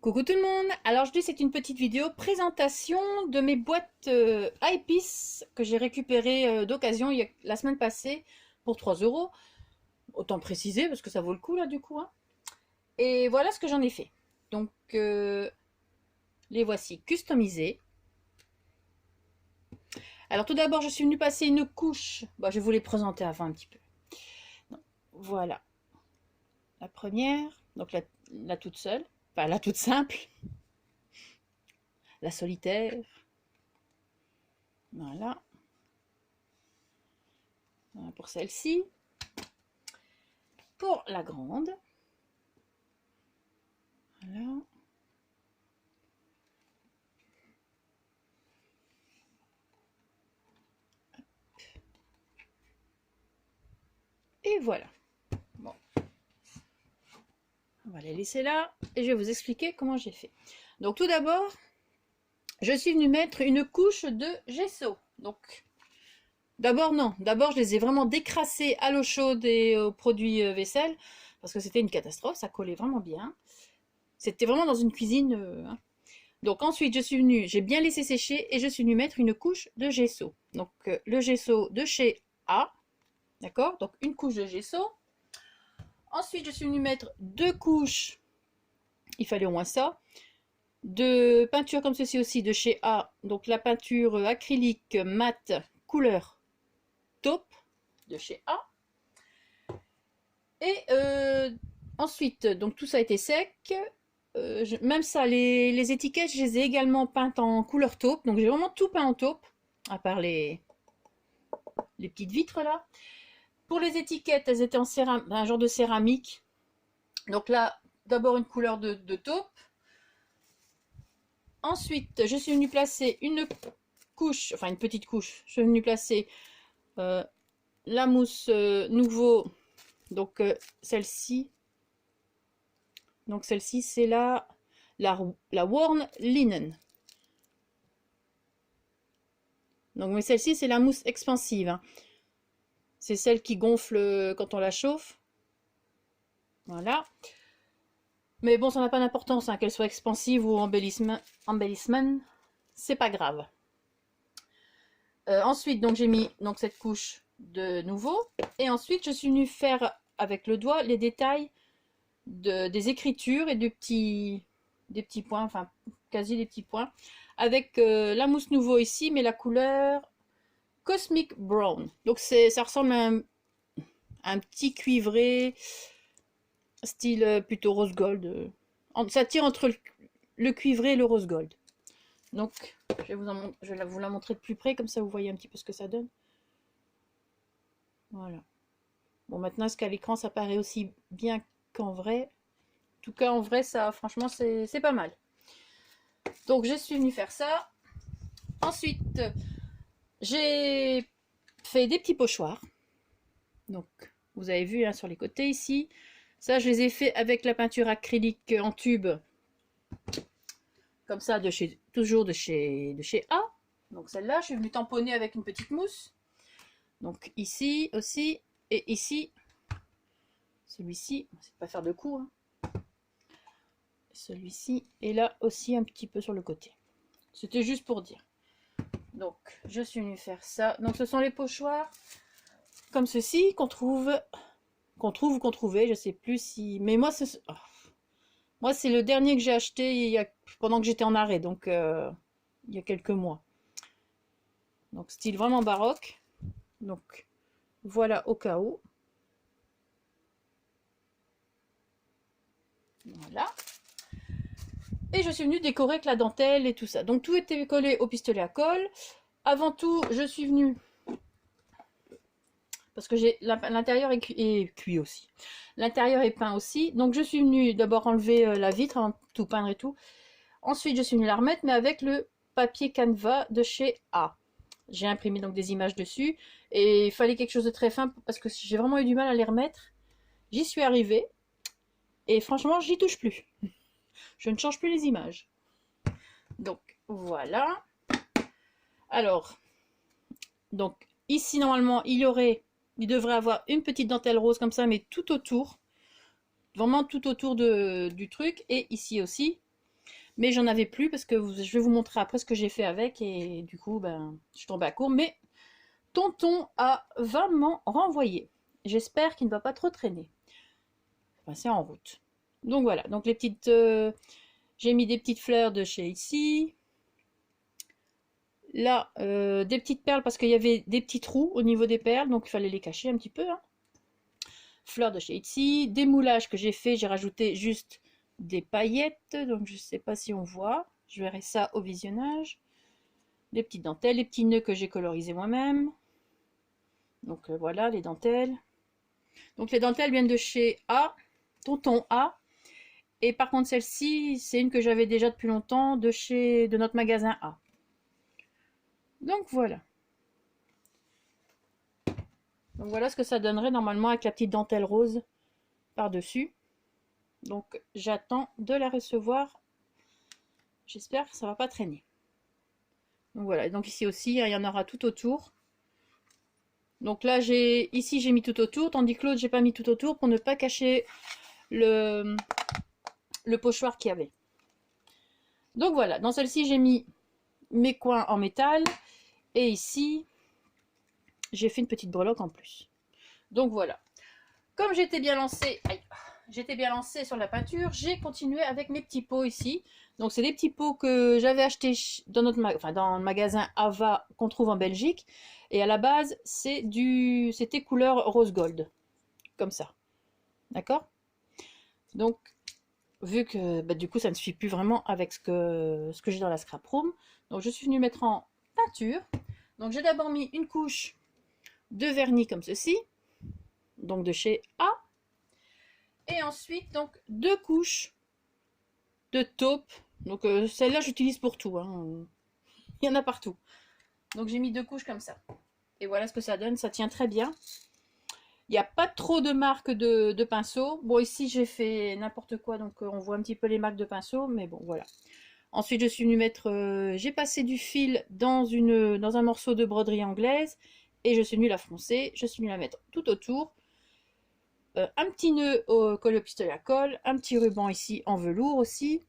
Coucou tout le monde. Alors aujourd'hui c'est une petite vidéo présentation de mes boîtes à épices que j'ai récupérées d'occasion la semaine passée pour 3 euros. Autant préciser parce que ça vaut le coup là du coup, hein. Et voilà ce que j'en ai fait. Donc les voici customisés. Alors tout d'abord je suis venue passer une couche. Bon, je vais vous les présenter avant un petit peu. Donc, voilà la première, donc la toute seule, enfin la toute simple. La solitaire, voilà pour celle-ci. Pour la grande, voilà. Et voilà. Bon, on va les laisser là et je vais vous expliquer comment j'ai fait. Donc tout d'abord, je suis venue mettre une couche de gesso. Donc d'abord non, d'abord je les ai vraiment décrassés à l'eau chaude et aux produits vaisselle parce que c'était une catastrophe, ça collait vraiment bien. C'était vraiment dans une cuisine. Hein. Donc ensuite je suis venue, j'ai bien laissé sécher et je suis venue mettre une couche de gesso. Donc le gesso de chez A, d'accord? Donc une couche de gesso. Ensuite je suis venue mettre 2 couches, il fallait au moins ça, de peinture comme ceci aussi de chez A. Donc la peinture acrylique mat couleur taupe de chez A. Et ensuite, donc tout ça a été sec. Même ça, les étiquettes, je les ai également peintes en couleur taupe. Donc j'ai vraiment tout peint en taupe, à part les petites vitres là. Pour les étiquettes, elles étaient en un genre de céramique. Donc là, d'abord une couleur de taupe. Ensuite, je suis venue placer une couche, enfin une petite couche. Je suis venue placer la mousse nouveau. Donc celle-ci. Donc celle-ci, c'est la Worn Linen. Donc, mais celle-ci, c'est la mousse expansive. Hein. C'est celle qui gonfle quand on la chauffe. Voilà. Mais bon, ça n'a pas d'importance, hein, qu'elle soit expansive ou embellissement. C'est pas grave. Ensuite, donc j'ai mis donc, cette couche de nouveau. Et ensuite, je suis venue faire avec le doigt les détails des écritures et des petits points, enfin quasi des petits points, avec la mousse nouveau ici, mais la couleur Cosmic Brown. Donc ça ressemble à un petit cuivré, style plutôt rose gold. Ça tire entre le cuivré et le rose gold. Donc je vais vous la montrer de plus près, comme ça vous voyez un petit peu ce que ça donne. Voilà. Bon, maintenant, est-ce qu'à l'écran ça paraît aussi bien qu'en vrai? En tout cas, en vrai, ça, franchement, c'est pas mal. Donc, je suis venue faire ça. Ensuite, j'ai fait des petits pochoirs. Donc, vous avez vu hein, sur les côtés ici. Ça, je les ai fait avec la peinture acrylique en tube. Comme ça, toujours de chez A. Donc, celle-là, je suis venue tamponner avec une petite mousse. Donc, ici aussi. Et ici, celui-ci, on ne sait pas faire de coups. Hein. Celui-ci et là aussi un petit peu sur le côté. C'était juste pour dire. Donc je suis venue faire ça. Donc ce sont les pochoirs comme ceci qu'on trouve ou qu'on trouvait, je sais plus si. Mais moi c'est le dernier que j'ai acheté pendant que j'étais en arrêt, donc il y a quelques mois. Donc style vraiment baroque. Donc voilà au cas où. Voilà. Et je suis venue décorer avec la dentelle et tout ça. Donc tout était collé au pistolet à colle. Avant tout, je suis venue, parce que l'intérieur est cuit aussi. L'intérieur est peint aussi. Donc je suis venue d'abord enlever la vitre avant de tout peindre et tout. Ensuite, je suis venue la remettre, mais avec le papier Canva de chez A. J'ai imprimé donc des images dessus. Et il fallait quelque chose de très fin, parce que j'ai vraiment eu du mal à les remettre. J'y suis arrivée. Et franchement, j'y touche plus. Je ne change plus les images. Donc, voilà. Alors, donc, ici, normalement, il devrait avoir une petite dentelle rose comme ça, mais tout autour. Vraiment tout autour du truc. Et ici aussi. Mais j'en avais plus parce que je vais vous montrer après ce que j'ai fait avec. Et du coup, ben, je suis tombée à court. Mais tonton a vainement renvoyé. J'espère qu'il ne va pas trop traîner. Enfin, c'est en route. Donc voilà. Donc les petites... j'ai mis des petites fleurs de chez ici. Là, des petites perles parce qu'il y avait des petits trous au niveau des perles. Donc il fallait les cacher un petit peu. Hein. Fleurs de chez ici. Des moulages que j'ai fait. J'ai rajouté juste des paillettes. Donc je ne sais pas si on voit. Je verrai ça au visionnage. Des petites dentelles. Les petits nœuds que j'ai colorisés moi-même. Donc voilà les dentelles. Donc les dentelles viennent de chez A, Tonton A. Et par contre celle-ci, c'est une que j'avais déjà depuis longtemps de notre magasin A. Donc voilà. Donc voilà ce que ça donnerait normalement avec la petite dentelle rose par-dessus. Donc j'attends de la recevoir. J'espère que ça ne va pas traîner. Donc voilà, donc ici aussi, il y en aura tout autour. Donc là, ici j'ai mis tout autour, tandis que l'autre, j'ai pas mis tout autour pour ne pas cacher le pochoir qu'il y avait. Donc voilà, dans celle-ci, j'ai mis mes coins en métal. Et ici, j'ai fait une petite breloque en plus. Donc voilà. Comme j'étais bien lancée, sur la peinture, j'ai continué avec mes petits pots ici. Donc c'est des petits pots que j'avais achetés dans dans le magasin Ava qu'on trouve en Belgique. Et à la base, c'était couleur rose gold. Comme ça. D'accord? Donc, vu que du coup ça ne suffit plus vraiment avec ce que j'ai dans la scrap room. Donc je suis venue mettre en peinture. Donc j'ai d'abord mis une couche de vernis comme ceci. Donc de chez A. Et ensuite donc 2 couches de taupe. Donc celle-là j'utilise pour tout. Hein. Il y en a partout. Donc j'ai mis 2 couches comme ça. Et voilà ce que ça donne. Ça tient très bien. Il n'y a pas trop de marques de pinceaux. Bon ici j'ai fait n'importe quoi. Donc on voit un petit peu les marques de pinceaux. Mais bon voilà. Ensuite je suis venue mettre... j'ai passé du fil dans un morceau de broderie anglaise. Et je suis venue la froncer. Je suis venue la mettre tout autour. Un petit nœud au collet au pistolet à colle, un petit ruban ici en velours aussi.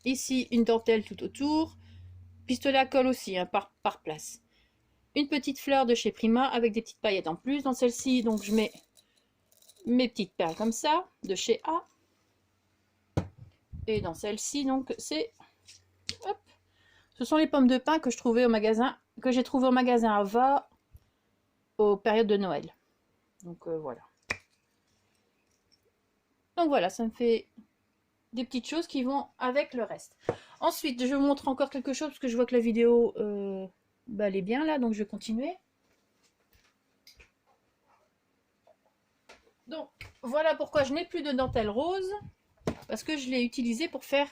Ici une dentelle tout autour, pistolet à colle aussi hein, par place. Une petite fleur de chez Prima avec des petites paillettes en plus. Dans celle-ci, donc je mets mes petites perles comme ça de chez A. Et dans celle-ci, donc c'est, ce sont les pommes de pin que j'ai trouvées au magasin Ava aux périodes de Noël. Donc voilà. Donc voilà, ça me fait des petites choses qui vont avec le reste. Ensuite, je vous montre encore quelque chose parce que je vois que la vidéo elle est bien là, donc je vais continuer. Donc, voilà pourquoi je n'ai plus de dentelle rose, parce que je l'ai utilisé pour faire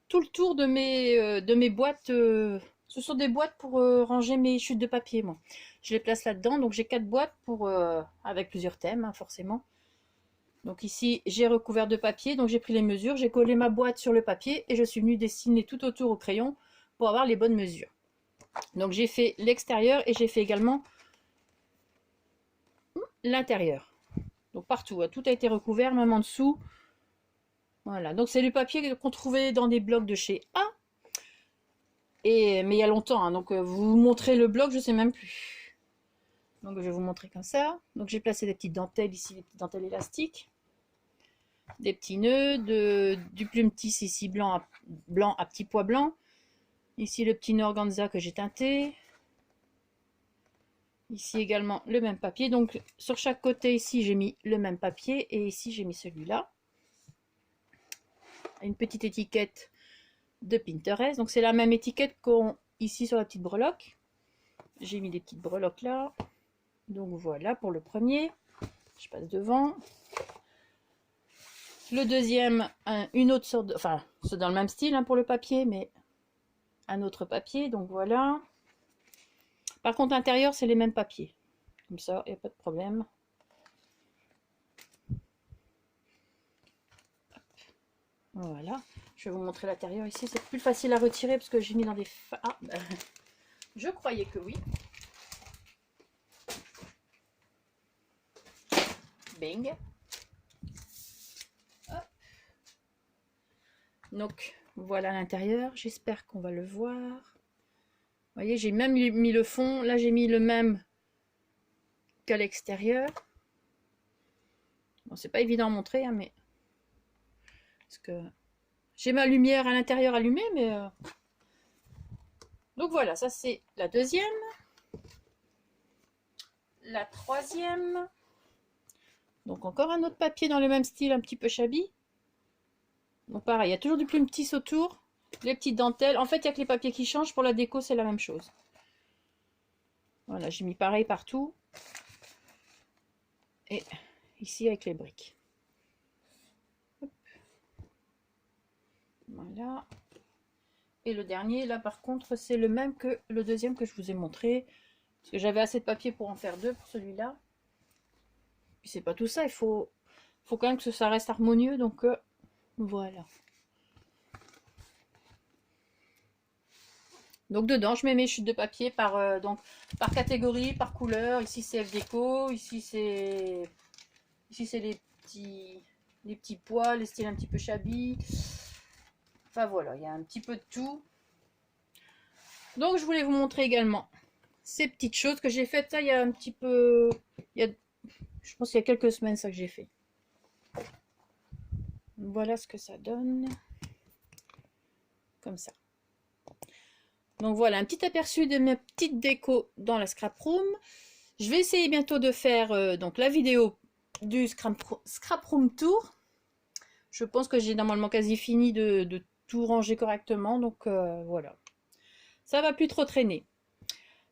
tout le tour de mes boîtes. Ce sont des boîtes pour ranger mes chutes de papier, moi. Je les place là-dedans, donc j'ai 4 boîtes avec plusieurs thèmes, hein, forcément. Donc ici, j'ai recouvert de papier, donc j'ai pris les mesures, j'ai collé ma boîte sur le papier et je suis venue dessiner tout autour au crayon pour avoir les bonnes mesures. Donc j'ai fait l'extérieur et j'ai fait également l'intérieur. Donc partout, tout a été recouvert, même en dessous. Voilà, donc c'est le papier qu'on trouvait dans des blocs de chez A. Mais il y a longtemps, hein, donc vous montrez le bloc, je ne sais même plus. Donc je vais vous montrer comme ça. Donc j'ai placé des petites dentelles ici, des petites dentelles élastiques. Des petits nœuds, du plume tisse ici blanc à petits pois blancs. Ici le petit nœud organza que j'ai teinté. Ici également le même papier. Donc sur chaque côté ici j'ai mis le même papier et ici j'ai mis celui-là. Une petite étiquette de Pinterest. Donc c'est la même étiquette qu'on ici sur la petite breloque. J'ai mis des petites breloques là. Donc voilà pour le premier. Je passe devant. Le deuxième, une autre sorte de... Enfin, c'est dans le même style hein, pour le papier, mais un autre papier. Donc voilà. Par contre, l'intérieur, c'est les mêmes papiers. Comme ça, il n'y a pas de problème. Voilà. Je vais vous montrer l'intérieur ici. C'est plus facile à retirer parce que j'ai mis dans des... Ah, ben, je croyais que oui. Bing. Hop. Donc voilà l'intérieur, j'espère qu'on va le voir. Vous voyez, j'ai même mis le fond, là j'ai mis le même qu'à l'extérieur. Bon, c'est pas évident à montrer, hein, mais parce que j'ai ma lumière à l'intérieur allumée, mais donc voilà, ça c'est la deuxième. La troisième. Donc encore un autre papier dans le même style, un petit peu shabby. Donc pareil, il y a toujours du plume tisse autour, les petites dentelles. En fait, il n'y a que les papiers qui changent. Pour la déco, c'est la même chose. Voilà, j'ai mis pareil partout. Et ici avec les briques. Hop. Voilà. Et le dernier, là par contre, c'est le même que le deuxième que je vous ai montré. Parce que j'avais assez de papier pour en faire deux pour celui-là. Puis c'est pas tout ça, il faut quand même que ça reste harmonieux. Donc voilà. Donc dedans, je mets mes chutes de papier par catégorie, par couleur. Ici c'est F déco, ici c'est les petits pois, les styles un petit peu shabby. Enfin voilà, il y a un petit peu de tout. Donc je voulais vous montrer également ces petites choses que j'ai faites. Ça, il y a un petit peu, je pense qu'il y a quelques semaines ça que j'ai fait. Voilà ce que ça donne, comme ça. Donc voilà, un petit aperçu de mes petites décos dans la scrap room. Je vais essayer bientôt de faire donc la vidéo du scrap room tour. Je pense que j'ai normalement quasi fini de tout ranger correctement. Donc voilà, ça va plus trop traîner.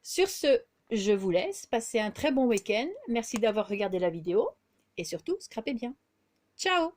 Sur ce, je vous laisse. Passer un très bon week-end. Merci d'avoir regardé la vidéo. Et surtout, scrapez bien. Ciao!